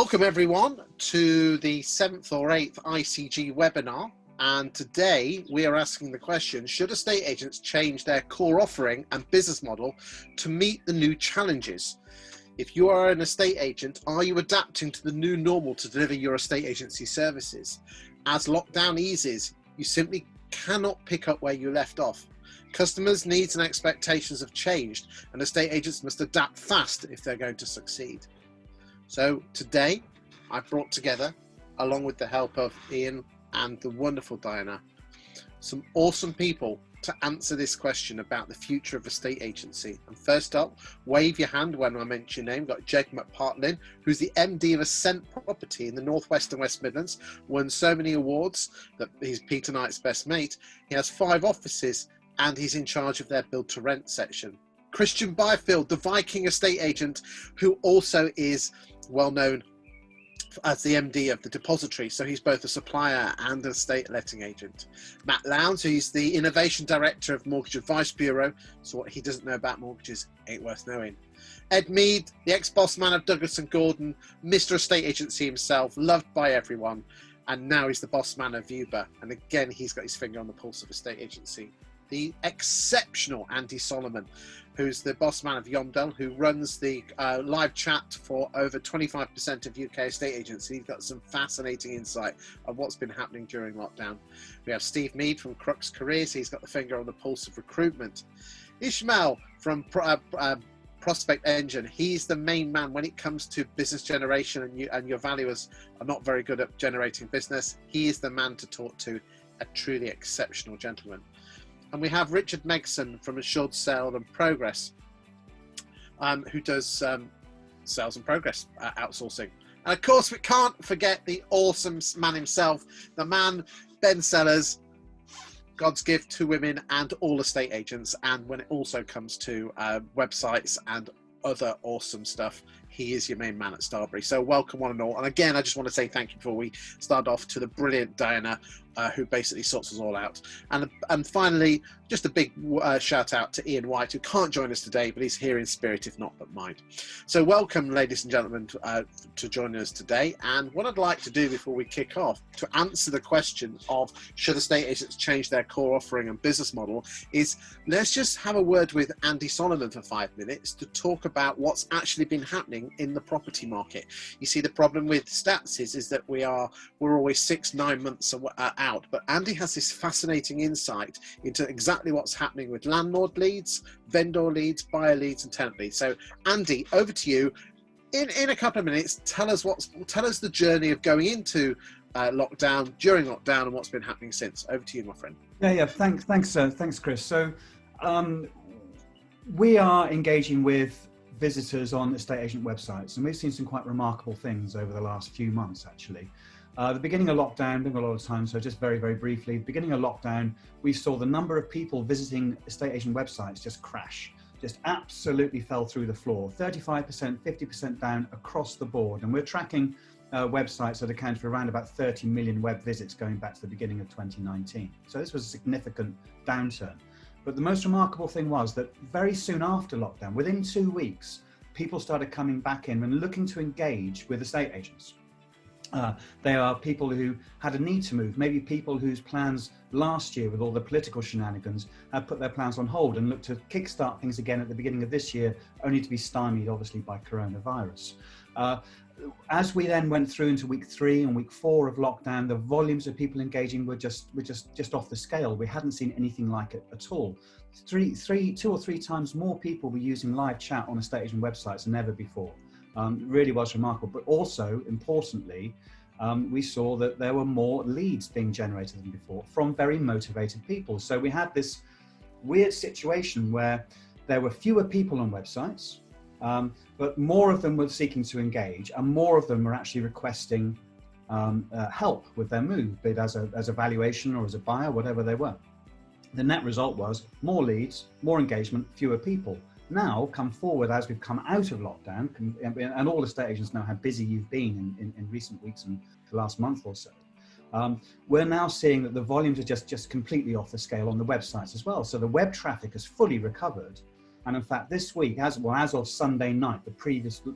Welcome everyone to the 7th or 8th ICG webinar, and today we are asking the question, should estate agents change their core offering and business model to meet the new challenges? If you are an estate agent, are you adapting to the new normal to deliver your estate agency services? As lockdown eases, you simply cannot pick up where you left off. Customers' needs and expectations have changed, and estate agents must adapt fast if they're going to succeed. So today I've brought together, along with the help of Ian and the wonderful Diana, some awesome people to answer this question about the future of estate agency. And first up, wave your hand when I mention your name. We've got Jake McPartlin, who's the MD of Ascent Property in the Northwest and West Midlands, won so many awards that he's Peter Knight's best mate. He has 5 offices and he's in charge of their build to rent section. Christian Byfield, the Viking estate agent, who also is well known as the MD of the Depository, so he's both a supplier and an estate letting agent. Matt Lowndes, who's the Innovation Director of Mortgage Advice Bureau, so what he doesn't know about mortgages ain't worth knowing. Ed Mead, the ex-boss man of Douglas & Gordon, Mr. Estate Agency himself, loved by everyone, and now he's the boss man of Uber, and again he's got his finger on the pulse of estate agency. The exceptional Andy Solomon, who's the boss man of Yomdel, who runs the live chat for over 25% of UK estate agents. He's got some fascinating insight of what's been happening during lockdown. We have Steve Mead from Crux Careers. He's got the finger on the pulse of recruitment. Ishmael from Prospect Engine. He's the main man when it comes to business generation, and your valuers are not very good at generating business. He is the man to talk to, a truly exceptional gentleman. And we have Richard Megson from Assured Sale and Progress, who does sales and progress outsourcing. And of course, we can't forget the awesome man himself, the man, Ben Sellers, God's gift to women and all estate agents. And when it also comes to websites and other awesome stuff, he is your main man at Starbury. So welcome one and all. And again, I just want to say thank you before we start off to the brilliant Diana, who basically sorts us all out. And finally, just a big shout out to Ian White, who can't join us today, but he's here in spirit, if not but mind. So welcome, ladies and gentlemen, to join us today. And what I'd like to do before we kick off, to answer the question of should estate agents change their core offering and business model, is let's just have a word with Andy Solomon for 5 minutes to talk about what's actually been happening in the property market. You see, the problem with stats is that we're always 6-9 months out, but Andy has this fascinating insight into exactly what's happening with landlord leads, vendor leads, buyer leads and tenant leads. So Andy, over to you. In a couple of minutes, tell us the journey of going into lockdown, during lockdown, and what's been happening since. Over to you, my friend. Yeah. Thanks, Chris. So we are engaging with visitors on estate agent websites, and we've seen some quite remarkable things over the last few months, actually. The beginning of lockdown, been a lot of time, so just very, very briefly, beginning of lockdown, we saw the number of people visiting estate agent websites just crash, just absolutely fell through the floor, 35%, 50% down across the board. And we're tracking websites that account for around about 30 million web visits going back to the beginning of 2019. So this was a significant downturn. But the most remarkable thing was that very soon after lockdown, within 2 weeks, people started coming back in and looking to engage with estate agents. They are people who had a need to move, maybe people whose plans last year with all the political shenanigans had put their plans on hold and looked to kickstart things again at the beginning of this year, only to be stymied obviously by coronavirus. As we then went through into week 3 and week 4 of lockdown, the volumes of people engaging were just off the scale. We hadn't seen anything like it at all. 2 or 3 times more people were using live chat on estate agent websites than ever before. Really was remarkable. But also, importantly, we saw that there were more leads being generated than before from very motivated people. So we had this weird situation where there were fewer people on websites, but more of them were seeking to engage, and more of them were actually requesting help with their move, be it as a valuation or as a buyer, whatever they were. The net result was more leads, more engagement, fewer people. Now, come forward as we've come out of lockdown, and all estate agents know how busy you've been in recent weeks and the last month or so. We're now seeing that the volumes are just completely off the scale on the websites as well. So the web traffic has fully recovered. And in fact, this week, as of Sunday night,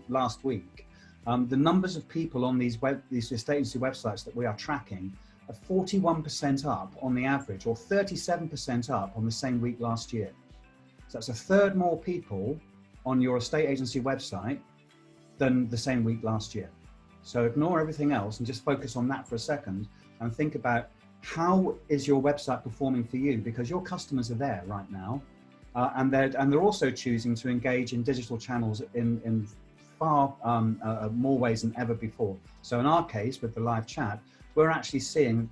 last week, The numbers of people on these estate agency websites that we are tracking are 41% up on the average, or 37% up on the same week last year. So that's a third more people on your estate agency website than the same week last year. So ignore everything else and just focus on that for a second and think about, how is your website performing for you? Because your customers are there right now, and they're also choosing to engage in digital channels in far more ways than ever before. So in our case, with the live chat, we're actually seeing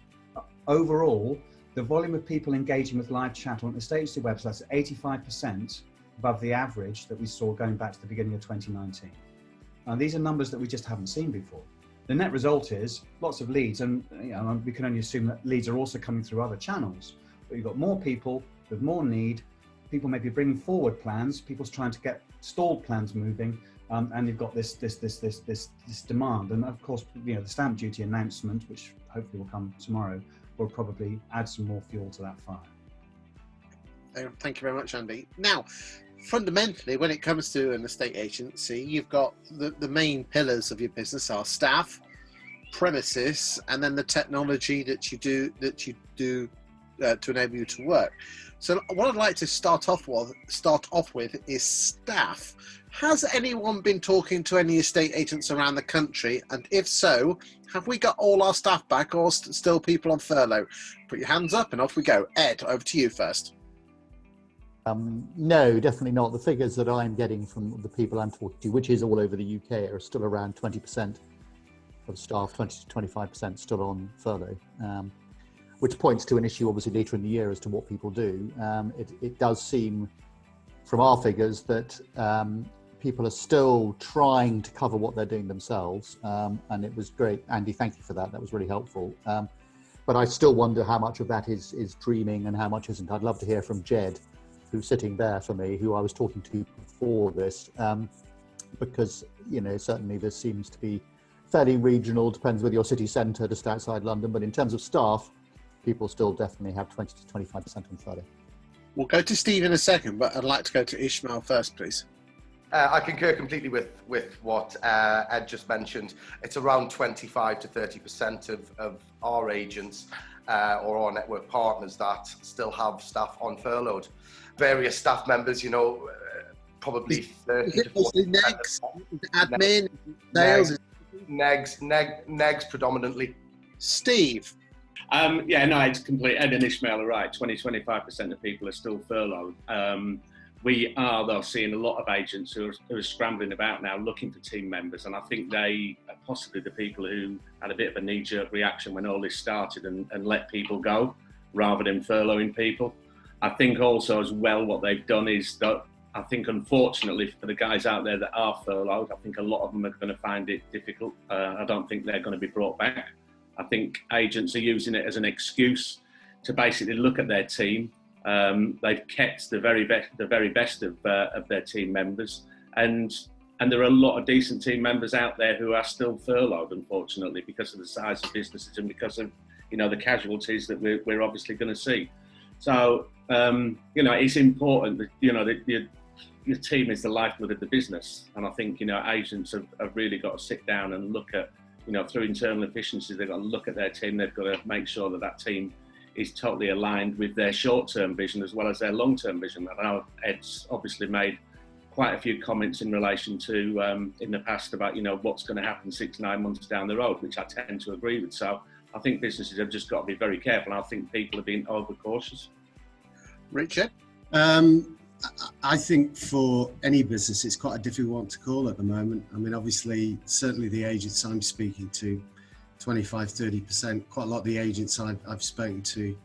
overall the volume of people engaging with live chat on estate agency websites at 85% above the average that we saw going back to the beginning of 2019. These are numbers that we just haven't seen before. The net result is lots of leads, and we can only assume that leads are also coming through other channels. But you've got more people with more need, people maybe bringing forward plans, people's trying to get stalled plans moving, and you've got this demand. And of course, the stamp duty announcement, which hopefully will come tomorrow, will probably add some more fuel to that fire. Thank you very much, Andy. Now, fundamentally, when it comes to an estate agency, you've got the main pillars of your business are staff, premises, and then the technology that you do to enable you to work. So what I'd like to start off with is staff. Has anyone been talking to any estate agents around the country? And if so, have we got all our staff back, or still people on furlough? Put your hands up and off we go. Ed, over to you first. No, definitely not. The figures that I'm getting from the people I'm talking to, which is all over the UK, are still around 20% of staff, 20 to 25% still on furlough, which points to an issue obviously later in the year as to what people do. It does seem from our figures that people are still trying to cover what they're doing themselves, and it was great. Andy, thank you for that. That was really helpful. But I still wonder how much of that is dreaming and how much isn't. I'd love to hear from Jed, who's sitting there for me, who I was talking to before this, because certainly this seems to be fairly regional, depends whether you're city centre, just outside London, but in terms of staff, people still definitely have 20 to 25% on furlough. We'll go to Steve in a second, but I'd like to go to Ishmael first, please. I concur completely with what Ed just mentioned. It's around 25 to 30% of our agents or our network partners that still have staff on furloughed. Various staff members, probably 30 to 40%. Negs, admin, sales. Negs predominantly. Steve. It's complete. Ed and Ishmael are right. 20-25% of people are still furloughed. We are, though, seeing a lot of agents who are scrambling about now looking for team members, and I think they are possibly the people who had a bit of a knee-jerk reaction when all this started and let people go rather than furloughing people. I think also as well what they've done is that I think unfortunately for the guys out there that are furloughed, I think a lot of them are going to find it difficult. I don't think they're going to be brought back. I think agents are using it as an excuse to basically look at their team. They've kept the very best of their team members, and there are a lot of decent team members out there who are still furloughed, unfortunately, because of the size of businesses and because of the casualties that we're obviously going to see. So it's important that your team is the lifeblood of the business, and I think agents have really got to sit down and look at through internal efficiencies. They've got to look at their team. They've got to make sure that team is totally aligned with their short-term vision as well as their long-term vision. I know Ed's obviously made quite a few comments in relation to in the past about what's going to happen 6-9 months down the road, which I tend to agree with. So I think businesses have just got to be very careful. I think people are being overcautious. Richard? I think for any business, it's quite a difficult one to call at the moment. I mean, obviously, certainly the agents I'm speaking to, 25-30%, quite a lot of the agents I've spoken to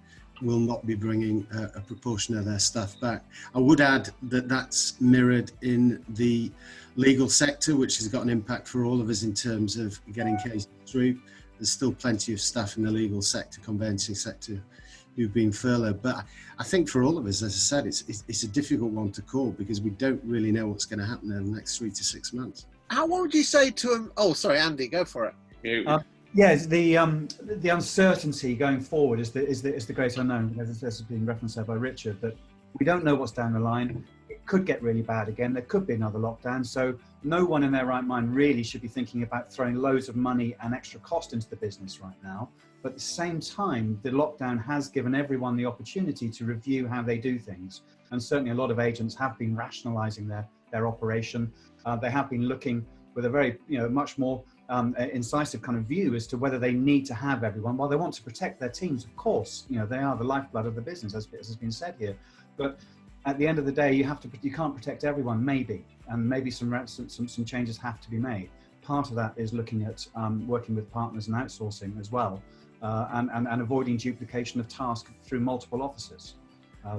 will not be bringing a proportion of their staff back. I would add that that's mirrored in the legal sector, which has got an impact for all of us in terms of getting cases through. There's still plenty of staff in the legal sector, conveyancing sector, who've been furloughed. But I think for all of us, as I said, it's a difficult one to call because we don't really know what's going to happen in the next 3 to 6 months. What would you say to them? Oh, sorry, Andy, go for it. Yes, the uncertainty going forward is the great unknown. As has been referenced there by Richard, that we don't know what's down the line. it could get really bad again. There could be another lockdown. So no one in their right mind really should be thinking about throwing loads of money and extra cost into the business right now. But at the same time, the lockdown has given everyone the opportunity to review how they do things. And certainly a lot of agents have been rationalizing their operation. They have been looking with a very, much more incisive kind of view as to whether they need to have everyone. While they want to protect their teams, of course, they are the lifeblood of the business, as has been said here. But at the end of the day, you can't protect everyone, maybe, and maybe some changes have to be made. Part of that is looking at working with partners and outsourcing as well, and avoiding duplication of tasks through multiple offices.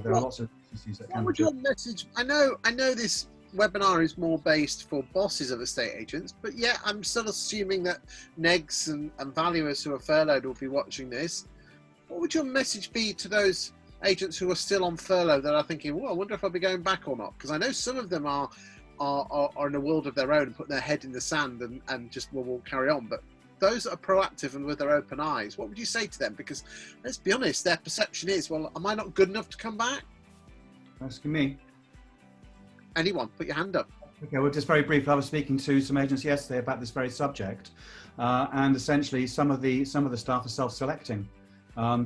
There are lots of issues that can. What would your message? I know this webinar is more based for bosses of estate agents, but yeah, I'm still assuming that negs and valuers who are furloughed will be watching this. What would your message be to those agents who are still on furlough that are thinking, well, I wonder if I'll be going back or not? Because I know some of them are in a world of their own and putting their head in the sand and just will carry on. But those that are proactive and with their open eyes, what would you say to them? Because let's be honest, their perception is, well, am I not good enough to come back? Asking me. Anyone, put your hand up. Okay, well, just very briefly, I was speaking to some agents yesterday about this very subject, and essentially some of the staff are self-selecting.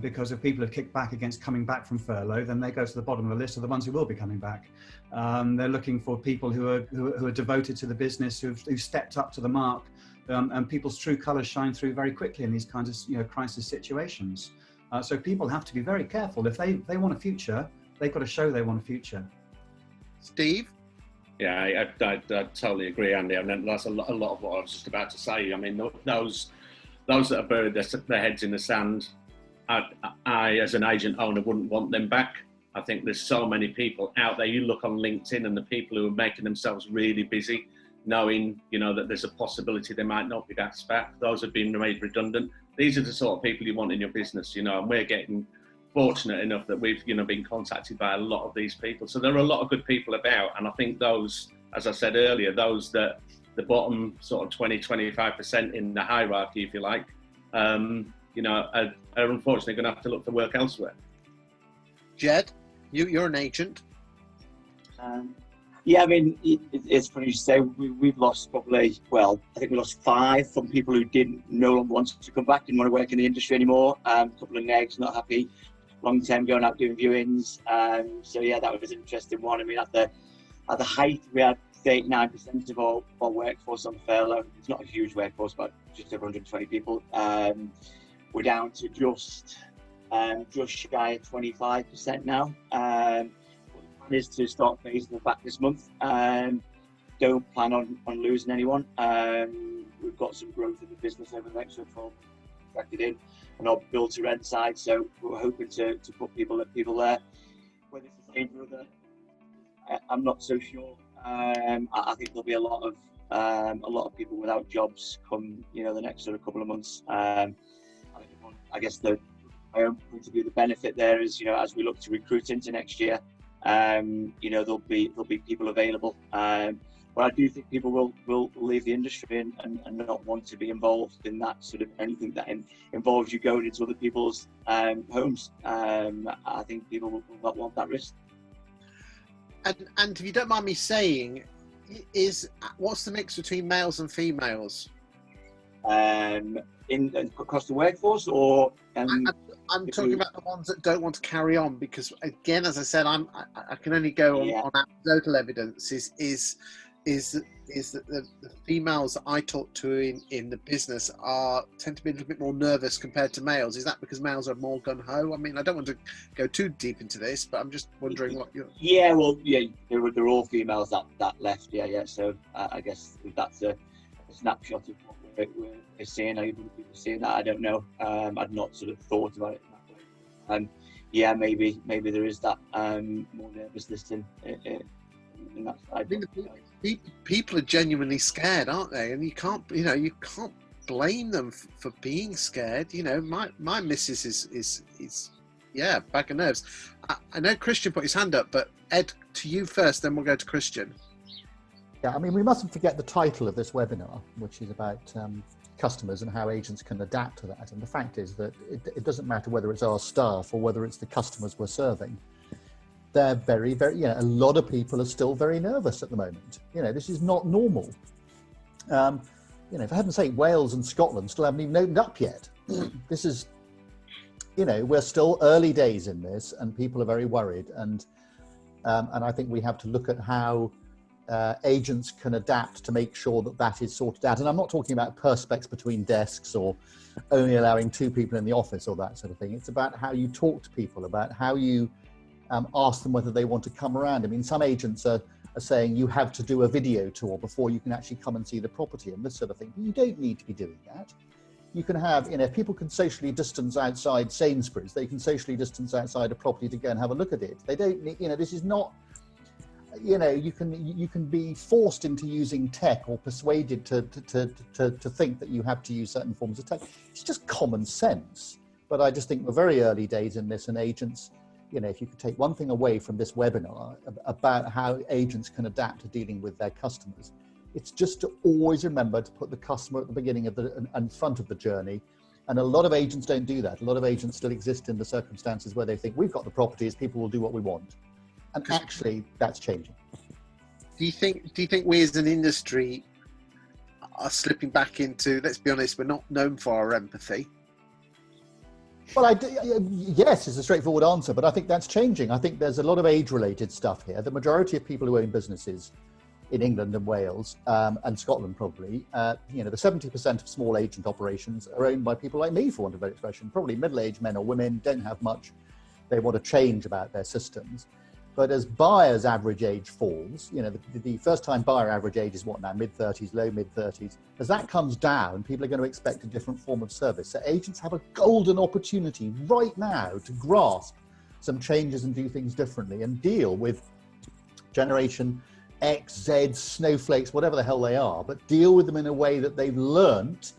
Because if people have kicked back against coming back from furlough, then they go to the bottom of the list of the ones who will be coming back. They're looking for people who are devoted to the business, who've stepped up to the mark, and people's true colours shine through very quickly in these kinds of crisis situations. So people have to be very careful. If they want a future, they've got to show they want a future. Steve? Yeah, I totally agree, Andy. I mean, that's a lot of what I was just about to say. I mean, those that have buried their heads in the sand, I, as an agent owner, wouldn't want them back. I think there's so many people out there. You look on LinkedIn and the people who are making themselves really busy, knowing, that there's a possibility they might not be asked back. Those have been made redundant. These are the sort of people you want in your business, and we're getting fortunate enough that we've, been contacted by a lot of these people. So there are a lot of good people about. And I think those, as I said earlier, those that the bottom sort of 20-25% in the hierarchy, if you like, are unfortunately going to have to look for work elsewhere. Jed, you're an agent. Yeah, I mean, it's funny you say we've lost probably, I think we lost 5 from people who no longer wanted to come back, didn't want to work in the industry anymore. A couple of negs, not happy, long term going out doing viewings. So yeah, that was an interesting one. I mean, at the height, we had 39% of our workforce on furlough. It's not a huge workforce, but just over 120 people. We're down to just shy of 25% now. The plan is to start phasing them back this month. Don't plan on losing anyone. We've got some growth in the business over the next 12 months factored in on our build to rent side, so we're hoping to put people there. Whether it's the same for other, I'm not so sure. I think there'll be a lot of people without jobs come the next sort of couple of months. I guess my own point of view, the benefit there is, as we look to recruit into next year, there'll be people available. But I do think people will leave the industry and not want to be involved in that sort of anything that involves you going into other people's homes. I think people will not want that risk. And if you don't mind me saying, what's the mix between males and females? Across the workforce, or I'm talking about the ones that don't want to carry on, because again, as I said, I can only go on anecdotal evidence. Is that the females that I talk to in the business tend to be a little bit more nervous compared to males. Is that because males are more gun-ho? I mean, I don't want to go too deep into this, but I'm just wondering what you're... Yeah, well, yeah, they're all females that left, yeah. So I guess that's a snapshot of what we're seeing. Are people seeing that? I don't know. I'd not sort of thought about it that way. Yeah, maybe there is that more nervousness in that side. I mean, people are genuinely scared, aren't they? And you can't blame them for being scared. My missus is bag of nerves. I know Christian put his hand up, but Ed, to you first, then we'll go to Christian. Yeah, I mean, we mustn't forget the title of this webinar, which is about customers and how agents can adapt to that. And the fact is that it doesn't matter whether it's our staff or whether it's the customers we're serving. they're very, very, a lot of people are still very nervous at the moment. This is not normal. For heaven's sake, Wales and Scotland still haven't even opened up yet. This is, we're still early days in this, and people are very worried. And I think we have to look at how agents can adapt to make sure that is sorted out. And I'm not talking about perspex between desks or only allowing 2 people in the office or that sort of thing. It's about how you talk to people, about how you ask them whether they want to come around. I mean, some agents are saying you have to do a video tour before you can actually come and see the property and this sort of thing. But you don't need to be doing that. You can have, if people can socially distance outside Sainsbury's, they can socially distance outside a property to go and have a look at it. They don't need, this is not, you can be forced into using tech or persuaded to think that you have to use certain forms of tech. It's just common sense. But I just think we're very early days in this, and agents, if you could take one thing away from this webinar about how agents can adapt to dealing with their customers, it's just to always remember to put the customer at the beginning of and front of the journey. And a lot of agents don't do that. A lot of agents still exist in the circumstances where they think we've got the properties, people will do what we want. And actually that's changing. Do you think we as an industry are slipping back into, let's be honest, we're not known for our empathy? Well, yes, is a straightforward answer, but I think that's changing. I think there's a lot of age-related stuff here. The majority of people who own businesses in England and Wales and Scotland probably, the 70% of small agent operations are owned by people like me, for want of a better expression, probably middle-aged men or women, don't have much. They want to change about their systems. But as buyers' average age falls, the first-time buyer average age is what now, mid-30s, low mid-30s. As that comes down, people are going to expect a different form of service. So agents have a golden opportunity right now to grasp some changes and do things differently and deal with Generation X, Z, snowflakes, whatever the hell they are, but deal with them in a way that they've learnt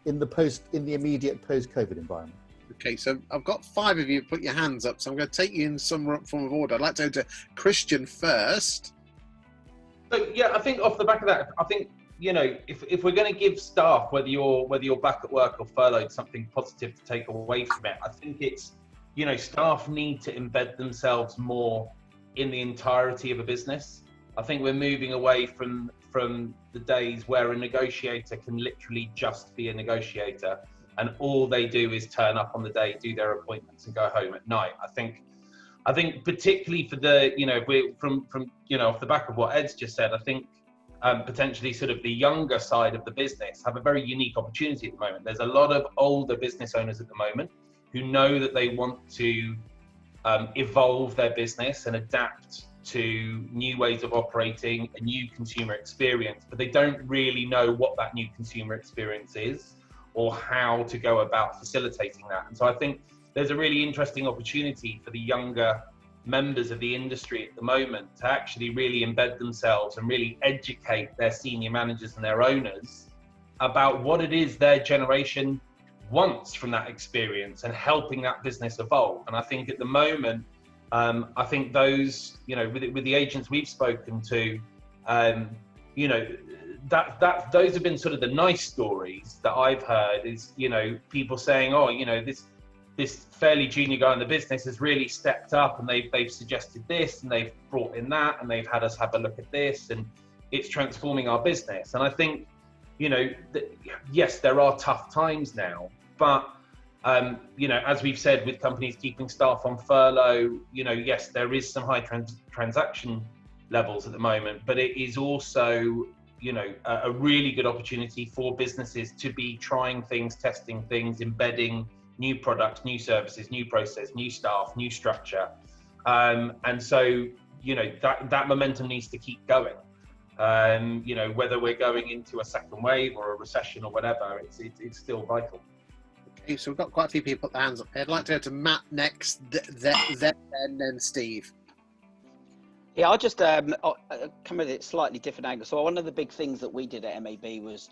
in the immediate post-COVID environment. Okay, so I've got 5 of you put your hands up, so I'm going to take you in some form of order. I'd like to go to Christian first. So yeah, I think off the back of that, I think if we're going to give staff, whether you're back at work or furloughed, something positive to take away from it, I think it's staff need to embed themselves more in the entirety of a business. I think we're moving away from the days where a negotiator can literally just be a negotiator, and all they do is turn up on the day, do their appointments, and go home at night. I think particularly for the, if we're from off the back of what Ed's just said, I think potentially sort of the younger side of the business have a very unique opportunity at the moment. There's a lot of older business owners at the moment who know that they want to evolve their business and adapt to new ways of operating, a new consumer experience, but they don't really know what that new consumer experience is, or how to go about facilitating that. And so I think there's a really interesting opportunity for the younger members of the industry at the moment to actually really embed themselves and really educate their senior managers and their owners about what it is their generation wants from that experience and helping that business evolve. And I think at the moment, I think those, with the agents we've spoken to, that those have been sort of the nice stories that I've heard is, people saying, this fairly junior guy in the business has really stepped up and they've suggested this and they've brought in that and they've had us have a look at this and it's transforming our business. And I think, yes, there are tough times now, but as we've said, with companies keeping staff on furlough, yes, there is some high transaction levels at the moment, but it is also a really good opportunity for businesses to be trying things, testing things, embedding new products, new services, new process, new staff, new structure. And so, that momentum needs to keep going. Whether we're going into a second wave or a recession or whatever, it's still vital. Okay, so we've got quite a few people put their hands up here. I'd like to go to Matt next, then Steve. Yeah, I'll just come at it slightly different angle. So one of the big things that we did at MAB was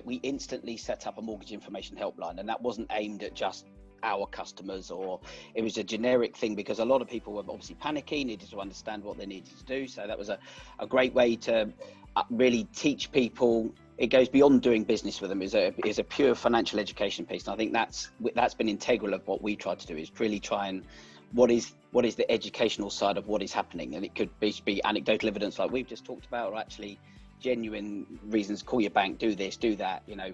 we instantly set up a mortgage information helpline, and that wasn't aimed at just our customers, or it was a generic thing because a lot of people were obviously panicking, needed to understand what they needed to do. So that was a great way to really teach people. It goes beyond doing business with them, is a pure financial education piece. And I think that's been integral of what we tried to do, is really try and what is what is the educational side of what is happening, and it could be anecdotal evidence like we've just talked about, or actually genuine reasons. Call your bank, do this, do that, you know,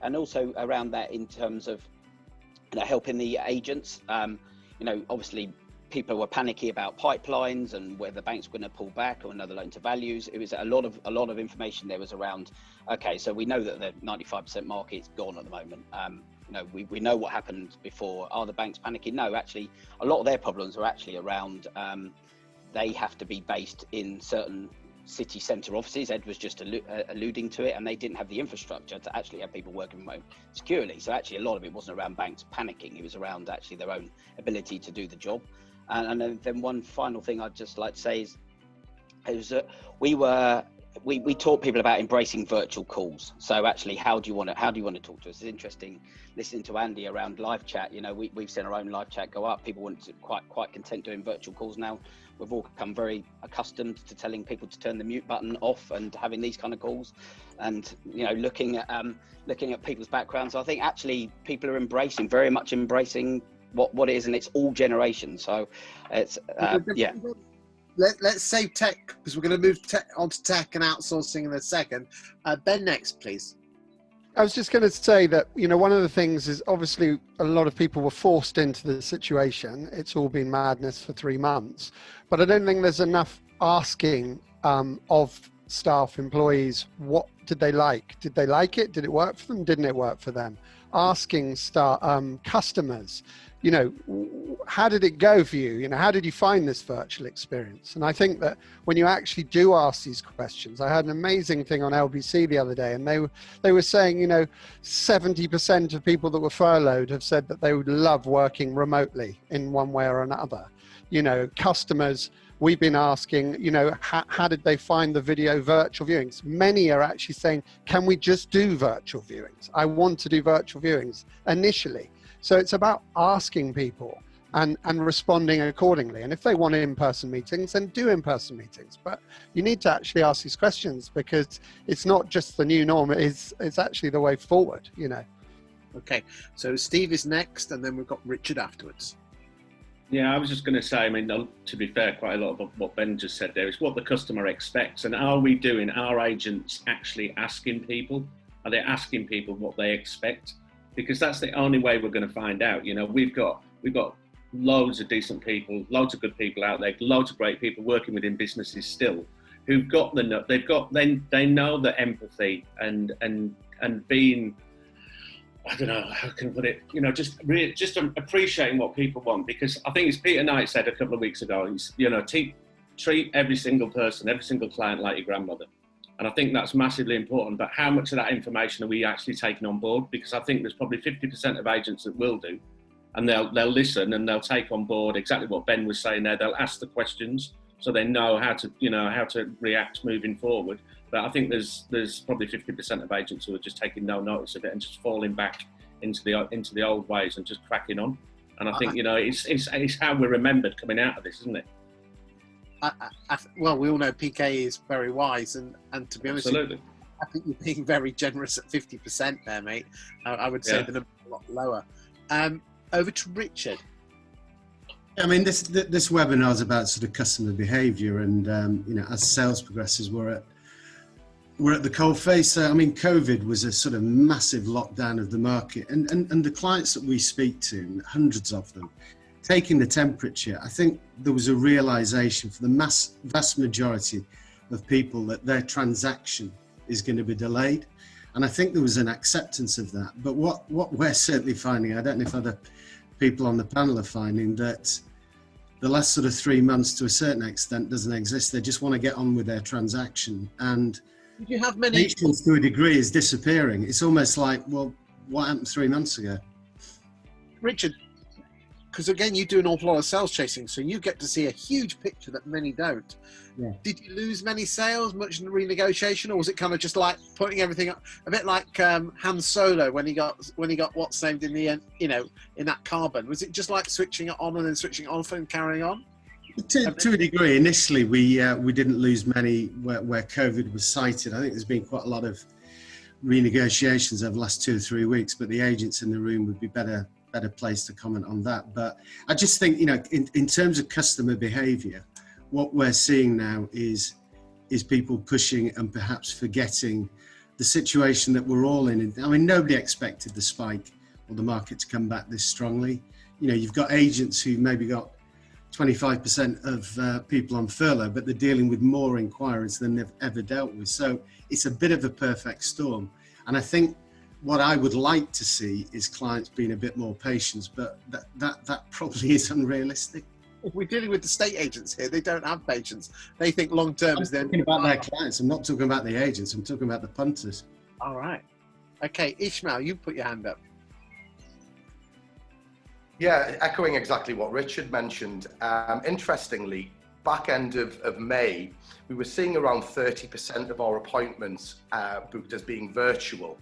and also around that in terms of, you know, helping the agents. You know, obviously people were panicky about pipelines and whether the banks were going to pull back or another loan to values. It was a lot of information there was around, okay, so we know that the 95% market is gone at the moment. You know, we know what happened before. Are the banks panicking? No, actually, a lot of their problems are actually around, they have to be based in certain city centre offices. Ed was just alluding to it, and they didn't have the infrastructure to actually have people working from home securely. So actually a lot of it wasn't around banks panicking, it was around actually their own ability to do the job. And then one final thing I'd just like to say is that we taught people about embracing virtual calls. So actually, how do you want to talk to us? It's interesting listening to Andy around live chat. You know, we've seen our own live chat go up. People want to quite content doing virtual calls now. We've all become very accustomed to telling people to turn the mute button off and having these kind of calls, and you know, looking at people's backgrounds. I think actually people are very much embracing what it is, and it's all generations. So it's yeah. Let's save tech, because we're going to move on to tech and outsourcing in a second. Ben, next, please. I was just going to say that, you know, one of the things is obviously a lot of people were forced into the situation. It's all been madness for 3 months, but I don't think there's enough asking of staff, employees, what did they like? Did they like it? Did it work for them? Didn't it work for them? Asking customers, you know, how did it go for you? You know, how did you find this virtual experience? And I think that when you actually do ask these questions, I heard an amazing thing on LBC the other day, and they were saying, you know, 70% of people that were furloughed have said that they would love working remotely in one way or another. You know, customers, we've been asking, you know, how did they find the video virtual viewings? Many are actually saying, can we just do virtual viewings? I want to do virtual viewings initially. So it's about asking people and responding accordingly. And if they want in-person meetings, then do in-person meetings. But you need to actually ask these questions, because it's not just the new norm, it's actually the way forward, you know. Okay, so Steve is next, and then we've got Richard afterwards. Yeah, I was just going to say, I mean, to be fair, quite a lot of what Ben just said there is what the customer expects. And are our agents actually asking people? Are they asking people what they expect? Because that's the only way we're going to find out. You know, we've got loads of decent people, loads of good people out there, loads of great people working within businesses still, who've got they know the empathy and being, I don't know how can I put it, you know, just appreciating what people want. Because I think as Peter Knight said a couple of weeks ago, you know, treat every single person, every single client like your grandmother. And I think that's massively important. But how much of that information are we actually taking on board? Because I think there's probably 50% of agents that will do, and they'll listen and they'll take on board exactly what Ben was saying there. They'll ask the questions so they know how to react moving forward. But I think there's probably 50% of agents who are just taking no notice of it and just falling back into the old ways and just cracking on. And I think, you know, it's how we're remembered coming out of this, isn't it? Well, we all know PK is very wise, and to be honest, absolutely, I think you're being very generous at 50% there, mate. I would say the number is a lot lower. Over to Richard. I mean, this webinar is about sort of customer behaviour, and you know, as sales progresses, we're at the coalface. I mean, COVID was a sort of massive lockdown of the market, and the clients that we speak to, hundreds of them, taking the temperature, I think there was a realization for the vast majority of people that their transaction is going to be delayed. And I think there was an acceptance of that. But what we're certainly finding, I don't know if other people on the panel are finding, that the last sort of 3 months to a certain extent doesn't exist. They just want to get on with their transaction. And did you have many patience to a degree is disappearing. It's almost like, well, what happened 3 months ago? Richard, because again, you do an awful lot of sales chasing, so you get to see a huge picture that many don't. Yeah. Did you lose many sales, much in the renegotiation, or was it kind of just like putting everything up, a bit like Han Solo when he got what's named in the, you know, in that carbon? Was it just like switching it on and then switching it off and carrying on? To a degree, initially we didn't lose many where COVID was cited. I think there's been quite a lot of renegotiations over the last 2 or 3 weeks, but the agents in the room would be better better placed to comment on that. But I just think, you know, in terms of customer behaviour, what we're seeing now is people pushing and perhaps forgetting the situation that we're all in. I mean, nobody expected the spike or the market to come back this strongly. You know, you've got agents who maybe got 25% of people on furlough, but they're dealing with more inquiries than they've ever dealt with. So it's a bit of a perfect storm. And I think what I would like to see is clients being a bit more patient, but that probably is unrealistic. We're dealing with estate agents here. They don't have patience. They think long term is then. I'm talking about their clients. I'm not talking about the agents. I'm talking about the punters. All right. Okay, Ishmael, you put your hand up. Yeah, echoing exactly what Richard mentioned. Interestingly, back end of May, we were seeing around 30% of our appointments booked as being virtual.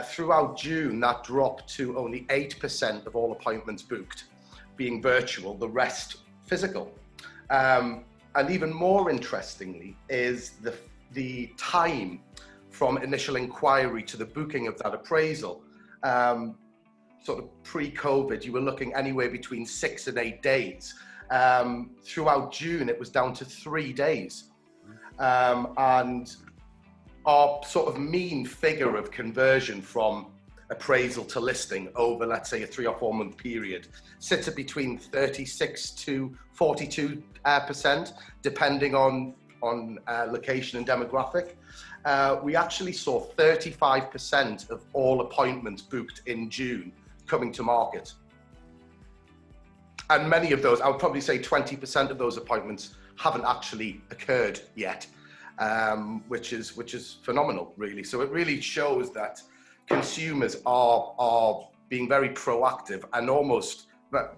Throughout June, that dropped to only 8% of all appointments booked being virtual, the rest physical. And even more interestingly is the time from initial inquiry to the booking of that appraisal. Sort of pre-COVID, you were looking anywhere between 6 and 8 days. Throughout June, it was down to 3 days. And our sort of mean figure of conversion from appraisal to listing over, let's say, a 3 or 4 month period sits at between 36 to 42%, depending on location and demographic. We actually saw 35% of all appointments booked in June coming to market. And many of those, I would probably say 20% of those appointments haven't actually occurred yet, which is phenomenal, really. So it really shows that consumers are being very proactive and almost,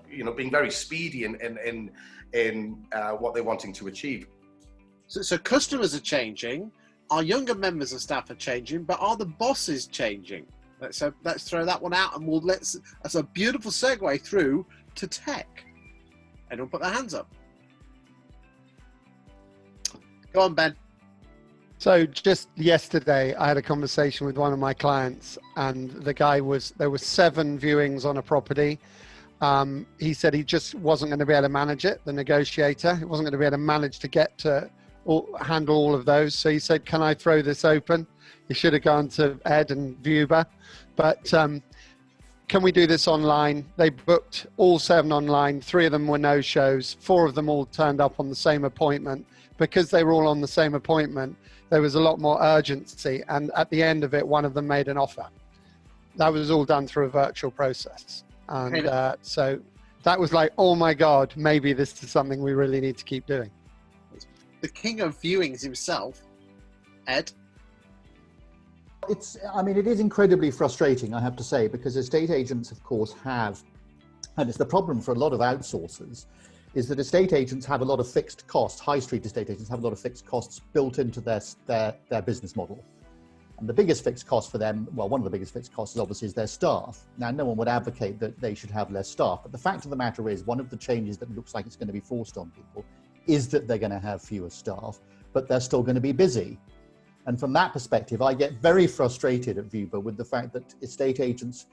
you know, being very speedy in what they're wanting to achieve. So customers are changing, our younger members of staff are changing, but are the bosses changing? So let's throw that one out, and that's a beautiful segue through to tech. Anyone put their hands up? Go on, Ben. So just yesterday, I had a conversation with one of my clients, and the guy there were 7 viewings on a property. He said he just wasn't going to be able to manage it, the negotiator. He wasn't going to be able to manage to get to handle all of those. So he said, can I throw this open? He should have gone to Ed and Vuber, but can we do this online? They booked all 7 online. 3 of them were no-shows. 4 of them all turned up on the same appointment. Because they were all on the same appointment, there was a lot more urgency. And at the end of it, one of them made an offer. That was all done through a virtual process. And so that was like, oh my God, maybe this is something we really need to keep doing. The king of viewings himself, Ed. It is incredibly frustrating, I have to say, because estate agents, of course, have, and it's the problem for a lot of outsourcers, is that estate agents have a lot of fixed costs. High street estate agents have a lot of fixed costs built into their business model. And the biggest fixed cost for them, well, one of the biggest fixed costs obviously is their staff. Now, no one would advocate that they should have less staff, but the fact of the matter is one of the changes that looks like it's going to be forced on people is that they're going to have fewer staff, but they're still going to be busy. And from that perspective, I get very frustrated at Vuber with the fact that estate agents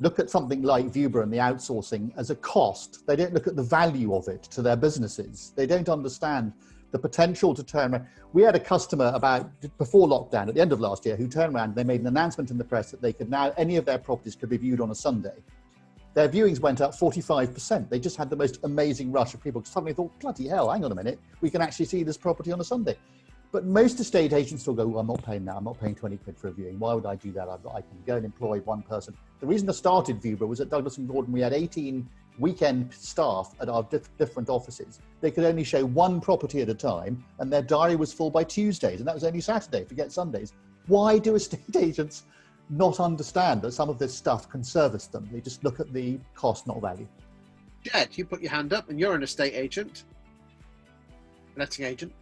look at something like Vuber and the outsourcing as a cost. They don't look at the value of it to their businesses. They don't understand the potential to turn around. We had a customer before lockdown at the end of last year who turned around, they made an announcement in the press that they could now, any of their properties could be viewed on a Sunday. Their viewings went up 45%. They just had the most amazing rush of people. Suddenly thought, bloody hell, hang on a minute, we can actually see this property on a Sunday. But most estate agents still go, well, I'm not paying that. I'm not paying 20 quid for a viewing. Why would I do that? I can go and employ one person. The reason I started Vuber was at Douglas and Gordon, we had 18 weekend staff at our different offices. They could only show one property at a time, and their diary was full by Tuesdays, and that was only Saturday, forget Sundays. Why do estate agents not understand that some of this stuff can service them? They just look at the cost, not value. Jed, you put your hand up, and you're an estate agent, letting agent.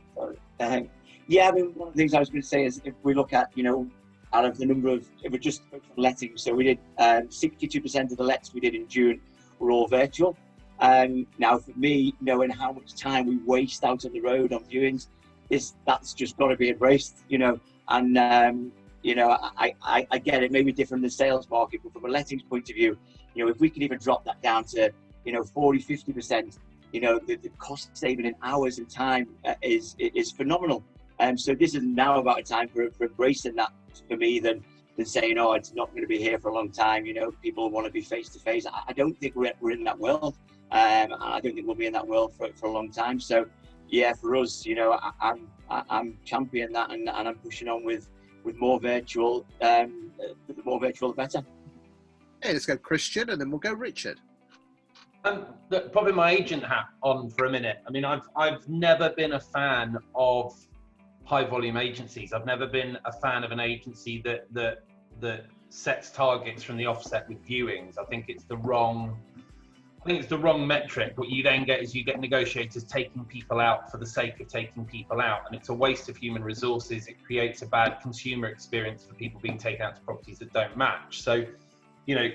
Yeah, I mean, one of the things I was going to say is if we look at, out of the number of, if we're just lettings, so we did 62% of the lets we did in June were all virtual. Now, for me, knowing how much time we waste out on the road on viewings, that's just got to be embraced, and I get it, maybe different in the sales market, but from a lettings point of view, You know, if we can even drop that down to, you know, 40, 50%, you know, the cost saving in hours and time is phenomenal. So this is now about a time for embracing that for me than saying, oh, it's not going to be here for a long time. You know, people want to be face to face. I don't think we're in that world. I don't think we'll be in that world for a long time. So yeah, for us, you know, I'm championing that, and I'm pushing on with more virtual. The more virtual, the better. Hey, let's go Christian, and then we'll go Richard. Probably my agent hat on for a minute. I mean, I've never been a fan of high volume agencies. I've never been a fan of an agency that sets targets from the offset with viewings. I think it's the wrong metric. What you then get is you get negotiators taking people out for the sake of taking people out, and it's a waste of human resources. It creates a bad consumer experience for people being taken out to properties that don't match. So, you know,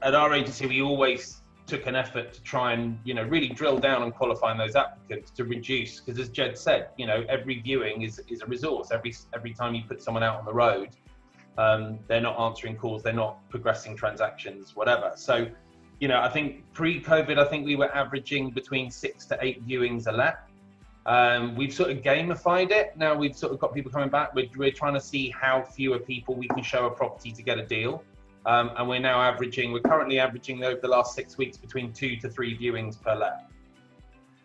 at our agency, we always took an effort to try and, you know, really drill down on qualifying those applicants to reduce, because as Jed said, you know, every viewing is a resource. Every time you put someone out on the road, they're not answering calls, they're not progressing transactions, whatever. So, you know, I think pre-COVID, I think we were averaging between 6 to 8 viewings a let. We've sort of gamified it. Now we've sort of got people coming back. We're trying to see how fewer people we can show a property to get a deal. And we're currently averaging over the last 6 weeks between 2 to 3 viewings per let.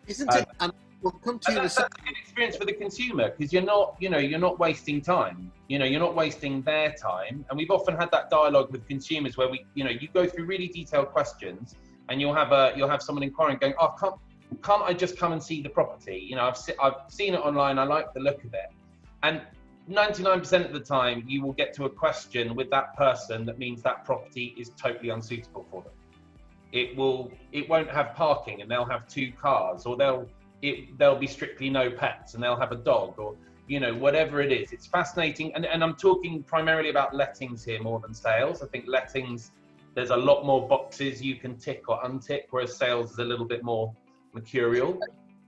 Isn't it? And we'll come to you. That's a good experience for the consumer, because you're not wasting time. You know, you're not wasting their time. And we've often had that dialogue with consumers where you go through really detailed questions, and you'll have someone inquiring going, oh, can't I just come and see the property? You know, I've seen it online, I like the look of it. And 99% of the time you will get to a question with that person that means that property is totally unsuitable for them. It won't have parking, and they'll have 2 cars, or there'll be strictly no pets, and they'll have a dog, or, you know, whatever it is. It's fascinating. And I'm talking primarily about lettings here more than sales. I think lettings, there's a lot more boxes you can tick or untick, whereas sales is a little bit more mercurial.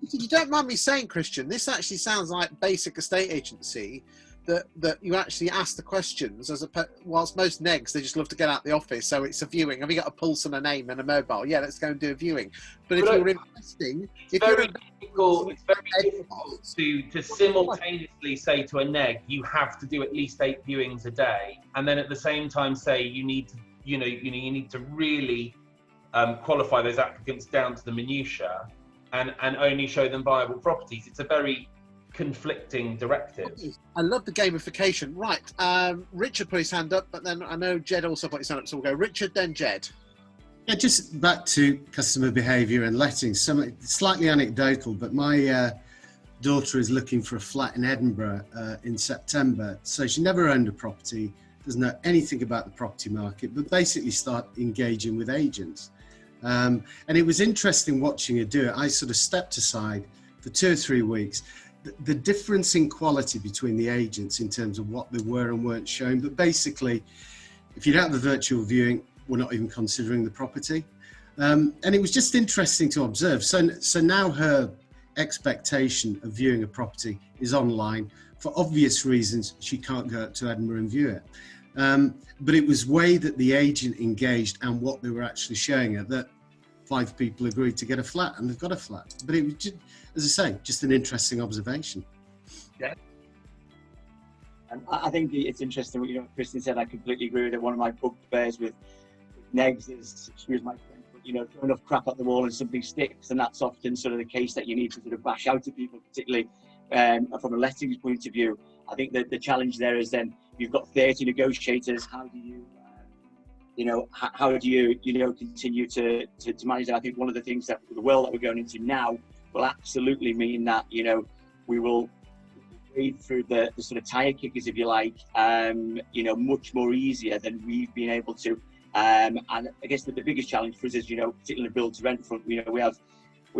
If you don't mind me saying, Christian, this actually sounds like basic estate agency, that you actually ask the questions, whilst most negs, they just love to get out the office. So it's a viewing. Have you got a pulse and a name and a mobile? Yeah, let's go and do a viewing. But if you're investing, it's very difficult to simultaneously say to a neg, you have to do at least 8 viewings a day, and then at the same time say you need to really qualify those applicants down to the minutiae and only show them viable properties. It's a very conflicting directive. I love the gamification. Right, Richard put his hand up, but then I know Jed also put his hand up, so we'll go Richard, then Jed. Yeah, just back to customer behaviour and lettings. Slightly anecdotal, but my daughter is looking for a flat in Edinburgh in September. So she never owned a property, doesn't know anything about the property market, but basically start engaging with agents. And it was interesting watching her do it. I sort of stepped aside for 2 or 3 weeks. The difference in quality between the agents in terms of what they were and weren't showing, but basically, if you don't have the virtual viewing, we're not even considering the property. And it was just interesting to observe. So now her expectation of viewing a property is online. For obvious reasons, she can't go to Edinburgh and view it. But it was way that the agent engaged and what they were actually showing her that 5 people agreed to get a flat, and they've got a flat. But it was just, as I say, just an interesting observation. Yeah. And I think it's interesting what Kristen said. I completely agree with it. One of my bugbears with negs is, excuse my French, but throw enough crap at the wall and something sticks, and that's often sort of the case that you need to sort of bash out to people, particularly from a lettings point of view. I think that the challenge there is then you've got 30 negotiators. How do you how do you continue to manage that? I think one of the things that the world that we're going into now will absolutely mean that we will read through the sort of tire kickers, if you like, much more easier than we've been able to. And I guess the biggest challenge for us is, particularly in the build to rent front, we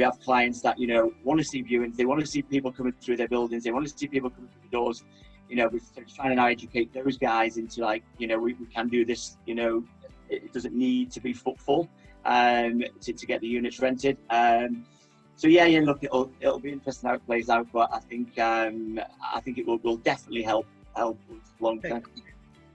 have clients that want to see viewings, they want to see people coming through their buildings, they want to see people coming through the doors. We're trying to now educate those guys into we can do this. It doesn't need to be full to get the units rented. So look, it'll be interesting how it plays out, but I think it will definitely help long term.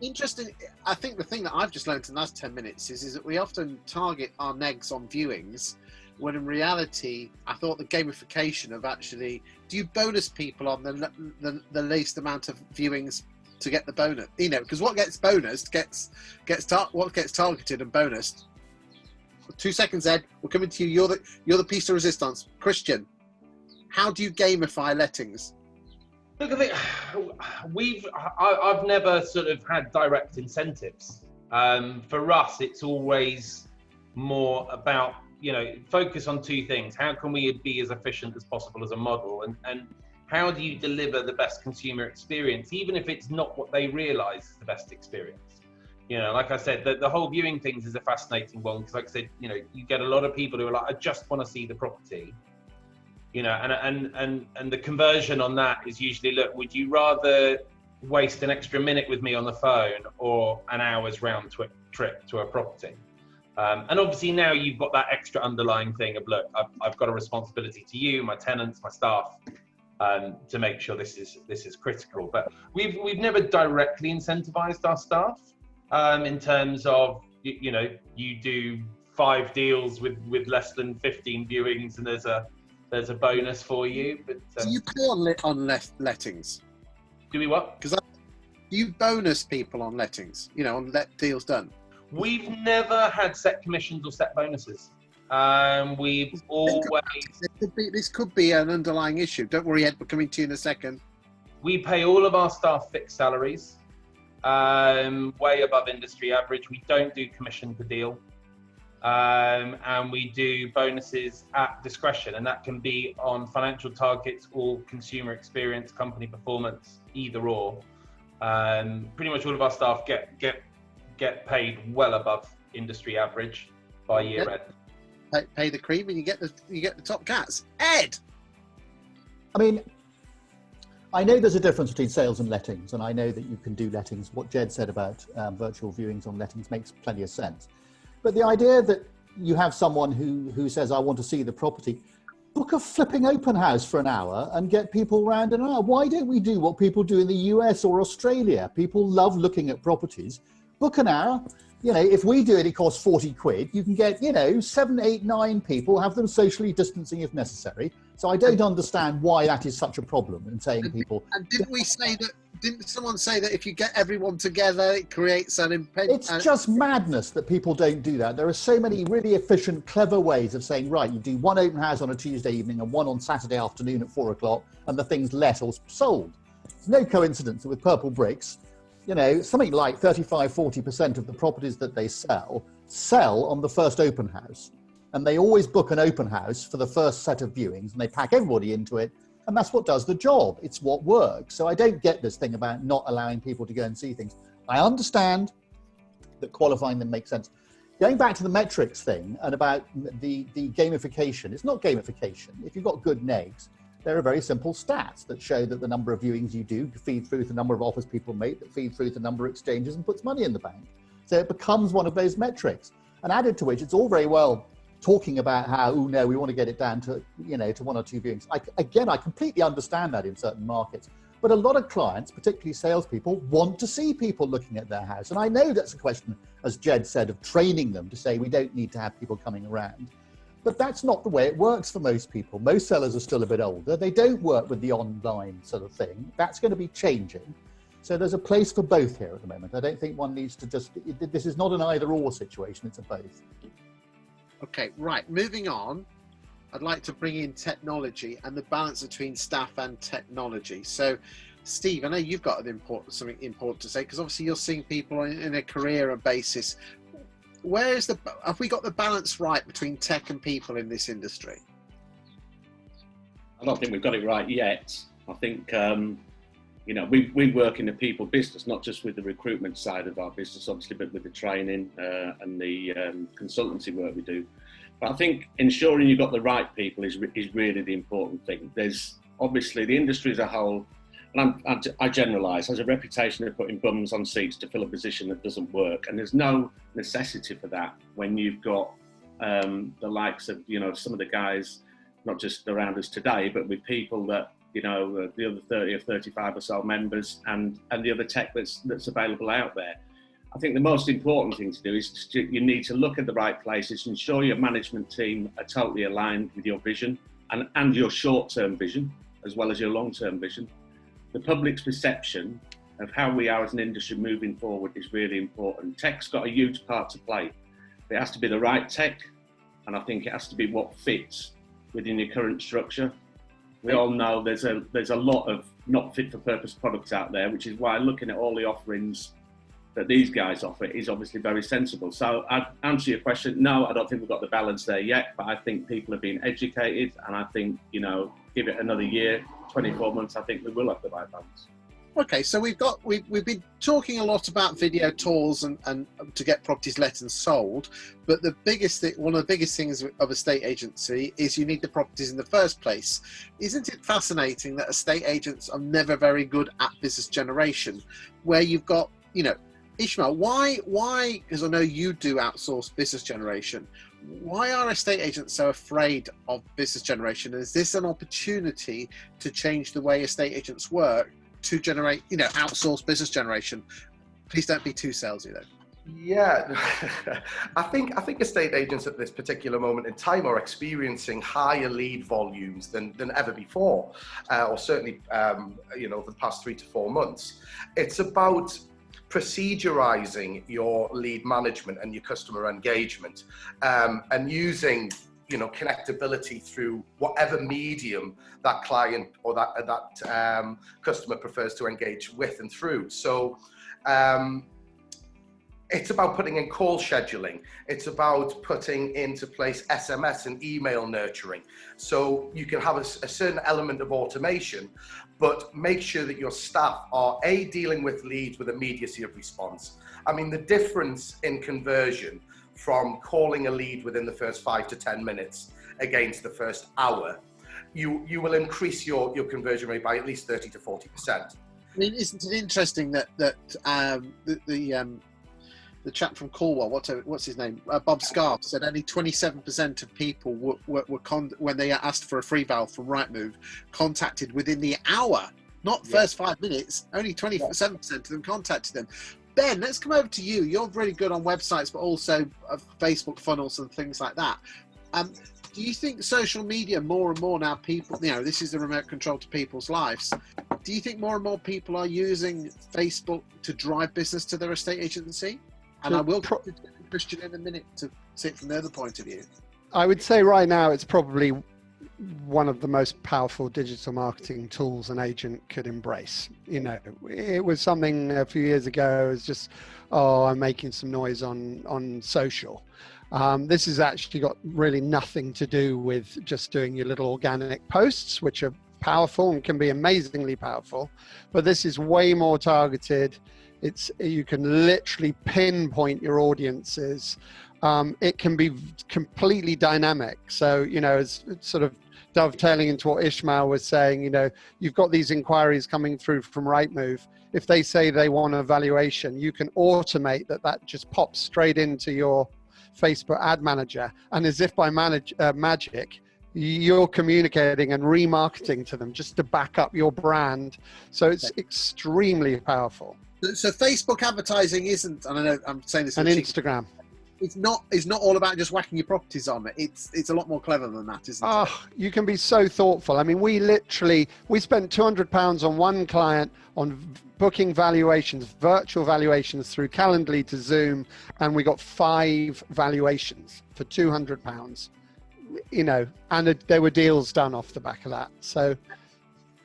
Interesting. I think the thing that I've just learned in the last 10 minutes is that we often target our negs on viewings, when in reality, I thought the gamification of actually, do you bonus people on the least amount of viewings to get the bonus? You know, because what gets bonused what gets targeted and bonused. 2 seconds, Ed. We're coming to you. You're the piece de resistance. Christian, how do you gamify lettings? Look, I think I've never sort of had direct incentives. For us, it's always more about, you know, focus on two things. How can we be as efficient as possible as a model? And how do you deliver the best consumer experience, even if it's not what they realize is the best experience? You know, like I said, the whole viewing things is a fascinating one, because like I said, you know, you get a lot of people who are like, I just want to see the property. You know, and the conversion on that is usually, look, would you rather waste an extra minute with me on the phone or an hour's round trip to a property? And obviously now you've got that extra underlying thing of, look, I've got a responsibility to you, my tenants, my staff, to make sure this is critical. But we've never directly incentivized our staff in terms of, you know, you do 5 deals with less than 15 viewings and there's a bonus for you. But do you pay on lettings? Do we what? Because you bonus people on lettings, you know, on deals done. We've never had set commissions or set bonuses. We've always... This could be an underlying issue. Don't worry, Ed, we're coming to you in a second. We pay all of our staff fixed salaries, way above industry average. We don't do commission per deal. And we do bonuses at discretion, and that can be on financial targets or consumer experience, company performance, either or. Pretty much all of our staff get paid well above industry average by year end. Pay the cream and you get the top cats. Ed, I mean, I know there's a difference between sales and lettings, and I know that you can do lettings. What Jed said about virtual viewings on lettings makes plenty of sense. But the idea that you have someone who says, I want to see the property, book a flipping open house for an hour and get people round in an hour. Why don't we do what people do in the US or Australia? People love looking at properties. Book an hour. You know, if we do it, it costs 40 quid. You can get, you know, 7, 8, 9 people, have them socially distancing if necessary. So I don't understand why that is such a problem in saying people. And didn't someone say that if you get everyone together, it creates an impediment? It's just madness that people don't do that. There are so many really efficient, clever ways of saying, right, you do one open house on a Tuesday evening and one on Saturday afternoon at 4 o'clock, and the thing's let or sold. It's no coincidence that with Purple Bricks, you know, something like 35, 40% of the properties that they sell on the first open house. And they always book an open house for the first set of viewings, and they pack everybody into it. And that's what does the job. It's what works. So I don't get this thing about not allowing people to go and see things. I understand that qualifying them makes sense. Going back to the metrics thing and about the gamification, it's not gamification. If you've got good negs, there are very simple stats that show that the number of viewings you do feed through the number of offers people make, that feed through the number of exchanges and puts money in the bank. So it becomes one of those metrics. And added to which, it's all very well talking about how, oh no, we want to get it down to, you know, to 1 or 2 viewings. I completely understand that in certain markets, but a lot of clients, particularly salespeople, want to see people looking at their house. And I know that's a question, as Jed said, of training them to say we don't need to have people coming around. But that's not the way it works for most people. Most sellers are still a bit older. They don't work with the online sort of thing. That's going to be changing. So there's a place for both here at the moment. I don't think one needs to just, this is not an either or situation, it's a both. Okay, right, moving on. I'd like to bring in technology and the balance between staff and technology. So, Steve, I know you've got something important to say, because obviously you're seeing people in a career basis. Have we got the balance right between tech and people in this industry? I don't think we've got it right yet. I think, you know, we work in the people business, not just with the recruitment side of our business, obviously, but with the training and the consultancy work we do. But I think ensuring you've got the right people is really the important thing. There's obviously the industry as a whole, and I generalise, has a reputation of putting bums on seats to fill a position that doesn't work. And there's no necessity for that when you've got the likes of, you know, some of the guys, not just around us today, but with people that you know, the other 30 or 35 or so members, and the other tech that's available out there. I think the most important thing to do is you need to look at the right places, ensure your management team are totally aligned with your vision and your short-term vision, as well as your long-term vision. The public's perception of how we are as an industry moving forward is really important. Tech's got a huge part to play. It has to be the right tech, and I think it has to be what fits within your current structure. We all know there's a lot of not fit for purpose products out there, which is why looking at all the offerings that these guys offer is obviously very sensible. So I'd answer your question, no, I don't think we've got the balance there yet, but I think people are being educated, and I think, you know, give it another year, 24 months, I think we will have the right balance. Okay, so we've been talking a lot about video tools and to get properties let and sold, but the biggest thing, one of the biggest things of estate agency is you need the properties in the first place. Isn't it fascinating that estate agents are never very good at business generation, where you've got, you know, Ishmael, why, because I know you do outsource business generation, why are estate agents so afraid of business generation? Is this an opportunity to change the way estate agents work to generate, you know, outsource business generation? Please don't be too salesy though. Yeah, I think estate agents at this particular moment in time are experiencing higher lead volumes than ever before, or certainly, you know, the past 3 to 4 months. It's about procedurizing your lead management and your customer engagement, and using, you know, connectability through whatever medium that client or that customer prefers to engage with and through. So it's about putting in call scheduling. It's about putting into place SMS and email nurturing. So you can have a certain element of automation, but make sure that your staff are dealing with leads with immediacy of response. I mean, the difference in conversion from calling a lead within the first 5 to 10 minutes against the first hour, you will increase your conversion rate by at least 30 to 40%. I mean, isn't it interesting that the chap from Cornwall, what's his name, Bob Scarf, said only 27% of people were when they asked for a free val from Rightmove, contacted within the hour, not first 5 minutes. Only 27% of them contacted them. Ben, let's come over to you. You're really good on websites, but also Facebook funnels and things like that. Do you think social media, more and more now, people, you know, this is the remote control to people's lives. Do you think more and more people are using Facebook to drive business to their estate agency? And I will get Christian in a minute to see it from the other point of view. I would say right now it's probably one of the most powerful digital marketing tools an agent could embrace. You know, it was something a few years ago, it was just, oh, I'm making some noise on social. This has actually got really nothing to do with just doing your little organic posts, which are powerful and can be amazingly powerful, but this is way more targeted. You can literally pinpoint your audiences. It can be completely dynamic. So, you know, it's sort of dovetailing into what Ishmael was saying, you know, you've got these inquiries coming through from Rightmove. If they say they want a valuation, you can automate that just pops straight into your Facebook ad manager. And as if by magic, you're communicating and remarketing to them just to back up your brand. So it's extremely powerful. So Facebook advertising isn't, and I know I'm saying this, and Instagram. It's not all about just whacking your properties on it. It's a lot more clever than that, isn't it? Oh, you can be so thoughtful. I mean, we spent £200 on one client on booking valuations, virtual valuations through Calendly to Zoom, and we got 5 valuations for £200. You know, and there were deals done off the back of that. So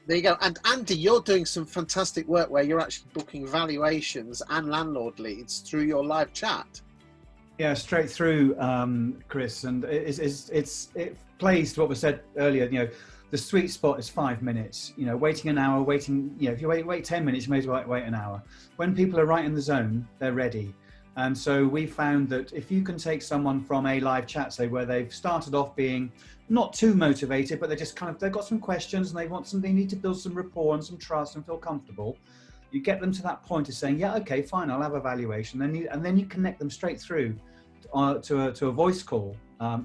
there you go. And Andy, you're doing some fantastic work where you're actually booking valuations and landlord leads through your live chat. Yeah, straight through, Chris, and it plays to what was said earlier. You know, the sweet spot is 5 minutes. You know, waiting an hour, you know, if you wait 10 minutes, you may as well wait an hour. When people are right in the zone, they're ready. And so we found that if you can take someone from a live chat, say, where they've started off being not too motivated, but they're just they've got some questions and they need to build some rapport and some trust and feel comfortable. You get them to that point of saying, yeah, okay, fine, I'll have a valuation. And then you connect them straight through to a voice call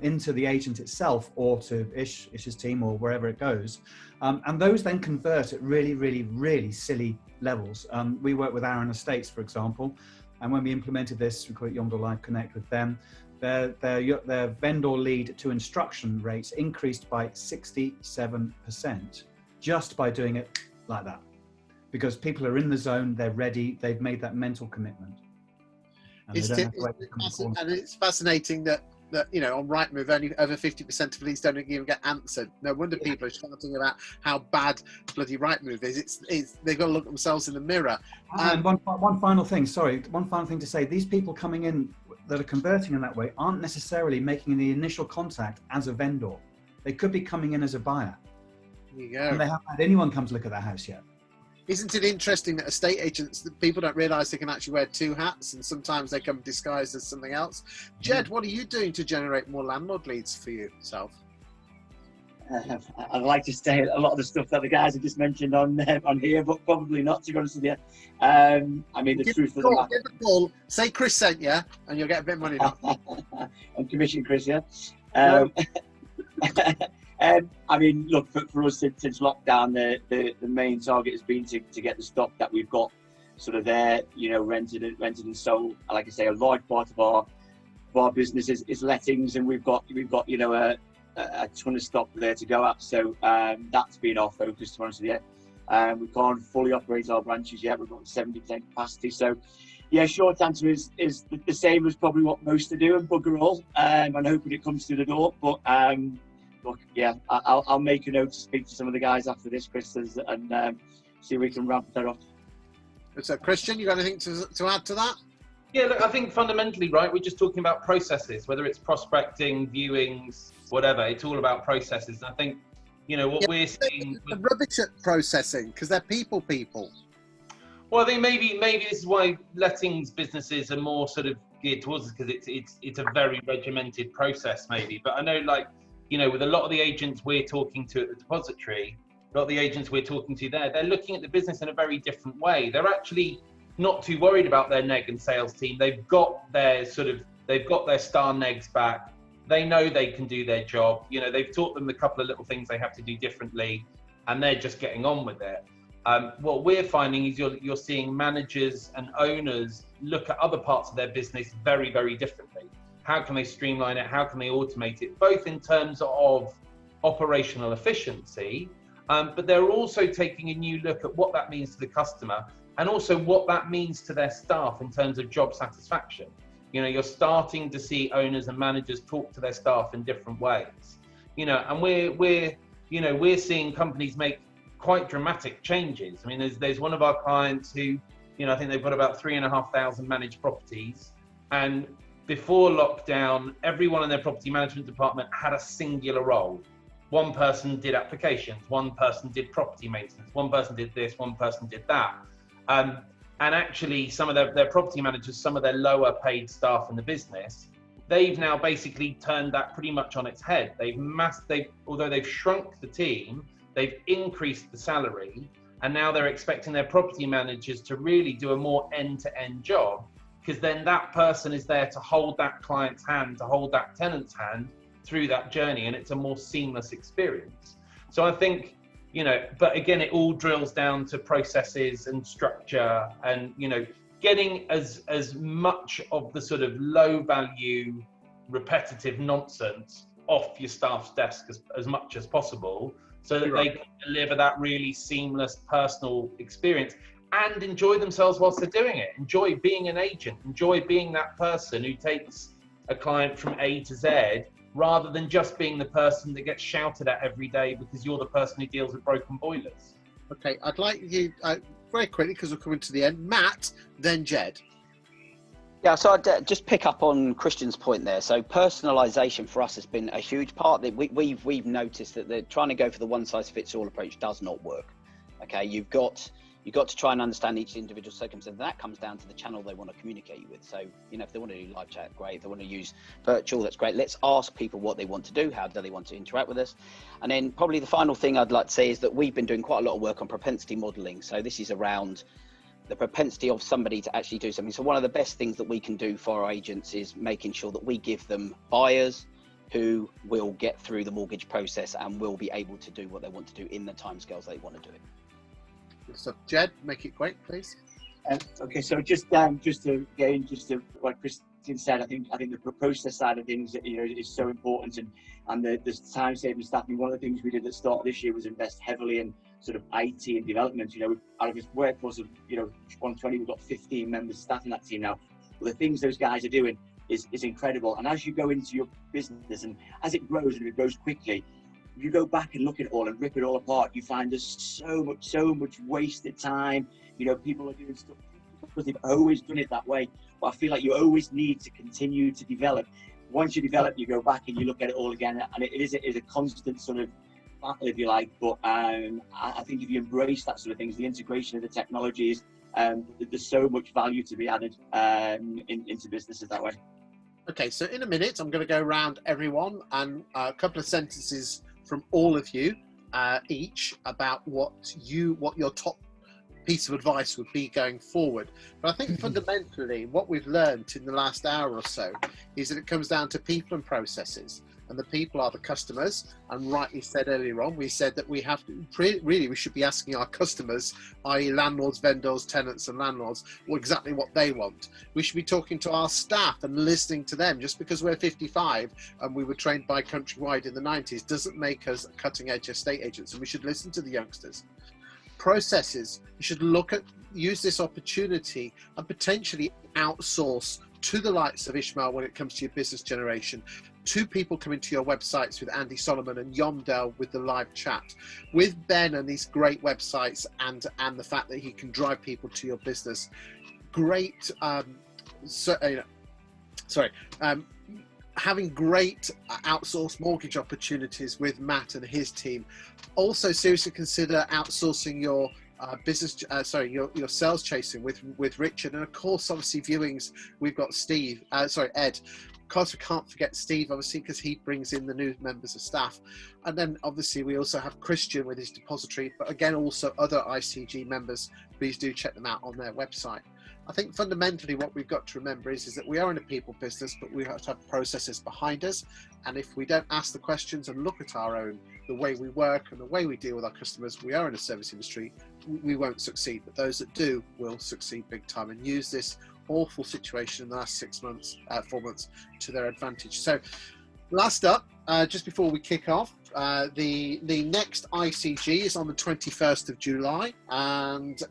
into the agent itself or to Ish's team or wherever it goes. And those then convert at really, really, really silly levels. We work with Aaron Estates, for example, and when we implemented this, we call it Yondor Live Connect with them, their vendor lead to instruction rates increased by 67% just by doing it like that. Because people are in the zone, they're ready, they've made that mental commitment. And it's fascinating that on Rightmove, only over 50% of leads don't even get answered. No wonder people are shouting about how bad bloody Rightmove is. They've got to look at themselves in the mirror. And one final thing to say, these people coming in that are converting in that way aren't necessarily making the initial contact as a vendor. They could be coming in as a buyer. There you go. And they haven't had anyone come to look at their house yet. Isn't it interesting that estate agents, that people don't realise they can actually wear two hats, and sometimes they come disguised as something else? Jed, what are you doing to generate more landlord leads for yourself? I'd like to say a lot of the stuff that the guys have just mentioned on here, but probably not, to be honest with you. I mean, the truth of the matter. Give a call, say Chris sent you, and you'll get a bit of money now. On commission, Chris, yeah. I mean, look, for us since lockdown, the main target has been to get the stock that we've got sort of there, rented and sold. Like I say, a large part of our business is lettings, and we've got a ton of stock there to go at. So that's been our focus, to be honest with you. We can't fully operate our branches yet. We've got 70% capacity. So yeah, short answer is the same as probably what most are doing, bugger all, and hoping it comes through the door. But look, yeah, I'll make a note to speak to some of the guys after this, Chris, and see if we can ramp that up. So, Christian, you got anything to add to that? Yeah, look, I think fundamentally, right, we're just talking about processes, whether it's prospecting, viewings, whatever. It's all about processes. And I think, what we're seeing... The rubbish at processing, because they're people. Well, I think maybe this is why lettings businesses are more sort of geared towards it, because it's a very regimented process, maybe. But I know, with a lot of the agents we're talking to at the depository, a lot of the agents we're talking to there, they're looking at the business in a very different way. They're actually not too worried about their neg and sales team. They've got their star negs back. They know they can do their job. They've taught them the couple of little things they have to do differently, and they're just getting on with it. What we're finding is you're seeing managers and owners look at other parts of their business very, very differently. How can they streamline it? How can they automate it? Both in terms of operational efficiency, but they're also taking a new look at what that means to the customer, and also what that means to their staff in terms of job satisfaction. You're starting to see owners and managers talk to their staff in different ways. And we're seeing companies make quite dramatic changes. I mean, there's one of our clients who, I think they've got about 3,500 managed properties, and before lockdown, everyone in their property management department had a singular role. One person did applications, one person did property maintenance, one person did this, one person did that. And actually, some of their property managers, some of their lower paid staff in the business, they've now basically turned that pretty much on its head. Although they've shrunk the team, they've increased the salary, and now they're expecting their property managers to really do a more end-to-end job, because then that person is there to hold that client's hand, to hold that tenant's hand through that journey, and it's a more seamless experience. So I think, but again, it all drills down to processes and structure, and, getting as much of the sort of low value, repetitive nonsense off your staff's desk as much as possible, so that they can deliver that really seamless personal experience and enjoy themselves whilst they're doing it. Enjoy being an agent, enjoy being that person who takes a client from A to Z, rather than just being the person that gets shouted at every day because you're the person who deals with broken boilers. Okay, I'd like you, very quickly, because we're coming to the end, Matt, then Jed. Yeah, so I'd just pick up on Christian's point there. So personalisation for us has been a huge part. That we've noticed that they're trying to go for the one-size-fits-all approach does not work. Okay, you've got to try and understand each individual circumstance. That comes down to the channel they want to communicate with. So, if they want to do live chat, great. If they want to use virtual, that's great. Let's ask people what they want to do. How do they want to interact with us? And then probably the final thing I'd like to say is that we've been doing quite a lot of work on propensity modelling. So this is around the propensity of somebody to actually do something. So one of the best things that we can do for our agents is making sure that we give them buyers, who will get through the mortgage process and will be able to do what they want to do in the timescales they want to do it. So, Jed, make it quick, please. Okay, so just to what Christian said, I think the process side of things, is so important, and the time saving stuff. I mean, one of the things we did at the start of this year was invest heavily in sort of IT and development. Out of this workforce of 120, we've got 15 members of staff in that team now. But the things those guys are doing is incredible. And as you go into your business and as it grows, and it grows quickly, you go back and look at it all and rip it all apart. You find there's so much wasted time. People are doing stuff because they've always done it that way. But I feel like you always need to continue to develop. Once you develop, you go back and you look at it all again, and it is a constant sort of battle, if you like. But I think if you embrace that sort of things, the integration of the technologies, there's so much value to be added into businesses that way. Okay, so in a minute, I'm going to go around everyone and a couple of sentences from all of you each about what your top piece of advice would be going forward. But I think fundamentally what we've learned in the last hour or so is that it comes down to people and processes, and the people are the customers. And rightly said earlier on, we said that we have to we should be asking our customers, i.e. landlords, vendors, tenants and landlords, exactly what they want. We should be talking to our staff and listening to them. Just because we're 55 and we were trained by Countrywide in the 90s doesn't make us cutting edge estate agents, and we should listen to the youngsters. Processes, you should use this opportunity and potentially outsource to the likes of Ishmael when it comes to your business generation, to people coming to your websites with Andy Solomon and Yomdel with the live chat, with Ben and these great websites and the fact that he can drive people to your business. Great, having great outsourced mortgage opportunities with Matt and his team. Also seriously consider outsourcing your your sales chasing with Richard, and of course obviously viewings we've got Ed. Of course we can't forget Steve, obviously, because he brings in the new members of staff. And then obviously we also have Christian with his depository, but again also other ICG members. Please do check them out on their website. I think fundamentally what we've got to remember is that we are in a people business, but we have to have processes behind us. And if we don't ask the questions and look at the way we work and the way we deal with our customers, we are in a service industry, we won't succeed. But those that do will succeed big time and use this awful situation in the last 4 months to their advantage. So last up, just before we kick off, the next ICG is on the 21st of July, and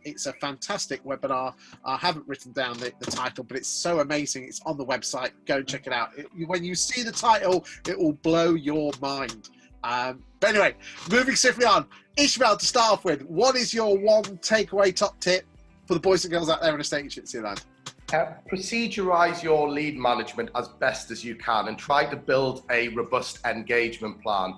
it's a fantastic webinar. I haven't written down the title, but it's so amazing. It's on the website. Go and check it out. When you see the title, it will blow your mind. But anyway, moving swiftly on. Ishmael, to start off with, what is your one takeaway top tip for the boys and girls out there in estate agency land? Procedurize your lead management as best as you can and try to build a robust engagement plan.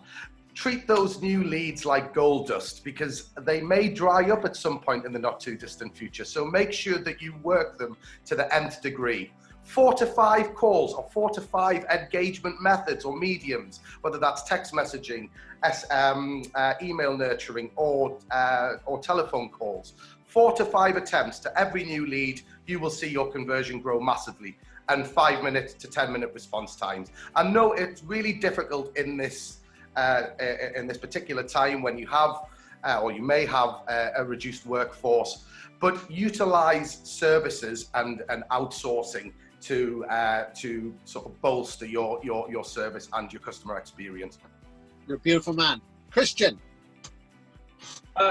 Treat those new leads like gold dust, because they may dry up at some point in the not too distant future. So make sure that you work them to the nth degree. 4 to 5 calls or 4 to 5 engagement methods or mediums, whether that's text messaging, email nurturing, or telephone calls. 4 to 5 attempts to every new lead, you will see your conversion grow massively, and 5 minute to 10 minute response times. And no, it's really difficult in this particular time when you have, or you may have a reduced workforce, but utilize services and outsourcing to sort of bolster your service and your customer experience. You're a beautiful man. Christian.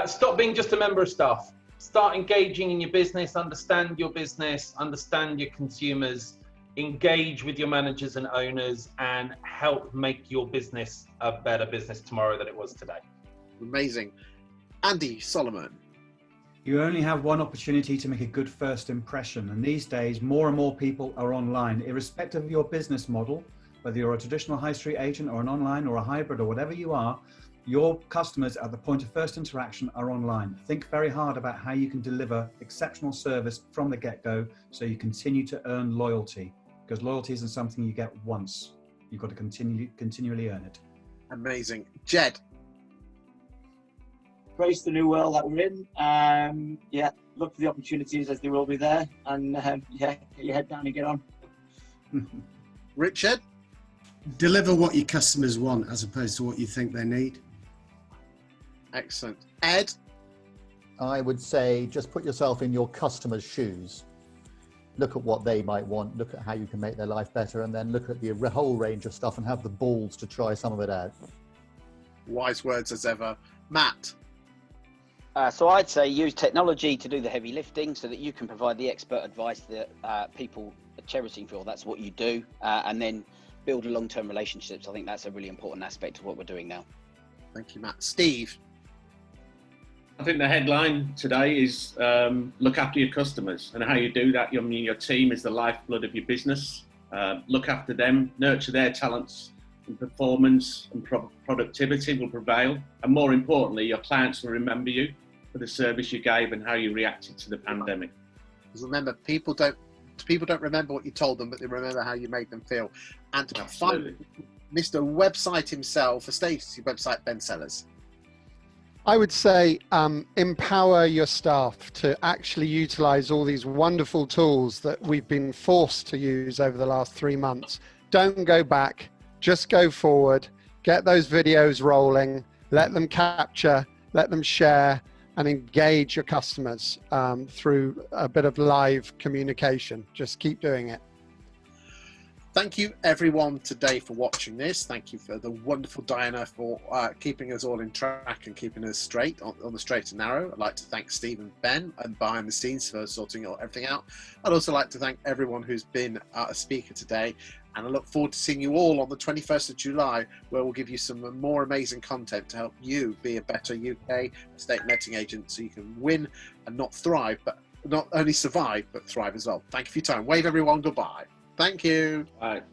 Stop being just a member of staff. Start engaging in your business, understand your business, understand your consumers, engage with your managers and owners, and help make your business a better business tomorrow than it was today. Amazing. Andy Solomon. You only have one opportunity to make a good first impression, and these days more and more people are online, irrespective of your business model, whether you're a traditional high street agent or an online or a hybrid or whatever you are. Your customers at the point of first interaction are online. Think very hard about how you can deliver exceptional service from the get-go so you continue to earn loyalty, because loyalty isn't something you get once. You've got to continually earn it. Amazing. Jed. Embrace the new world that we're in. Look for the opportunities as they will be there, and get your head down and get on. Richard. deliver what your customers want as opposed to what you think they need. Excellent. Ed? I would say just put yourself in your customer's shoes. Look at what they might want, look at how you can make their life better, and then look at the whole range of stuff and have the balls to try some of it out. Wise words as ever. Matt? So I'd say use technology to do the heavy lifting so that you can provide the expert advice that people are cherishing for. That's what you do. And then build long-term relationships. I think that's a really important aspect of what we're doing now. Thank you, Matt. Steve? I think the headline today is look after your customers, and how you do that. Your team is the lifeblood of your business. Look after them, nurture their talents, and performance and productivity will prevail. And more importantly, your clients will remember you for the service you gave and how you reacted to the pandemic. Because remember, people don't remember what you told them, but they remember how you made them feel. And finally, Mr. Website himself, a state agency website, Ben Sellers. I would say empower your staff to actually utilize all these wonderful tools that we've been forced to use over the last 3 months. Don't go back, just go forward, get those videos rolling, let them capture, let them share, and engage your customers through a bit of live communication. Just keep doing it. Thank you everyone today for watching this. Thank you for the wonderful Diana for keeping us all in track and keeping us straight on the straight and narrow. I'd like to thank Steve and Ben and behind the scenes for sorting everything out. I'd also like to thank everyone who's been a speaker today, and I look forward to seeing you all on the 21st of July, where we'll give you some more amazing content to help you be a better UK estate letting agent, so you can win and not thrive, but not only survive but thrive as well. Thank you for your time. Wave everyone goodbye. Thank you. Bye.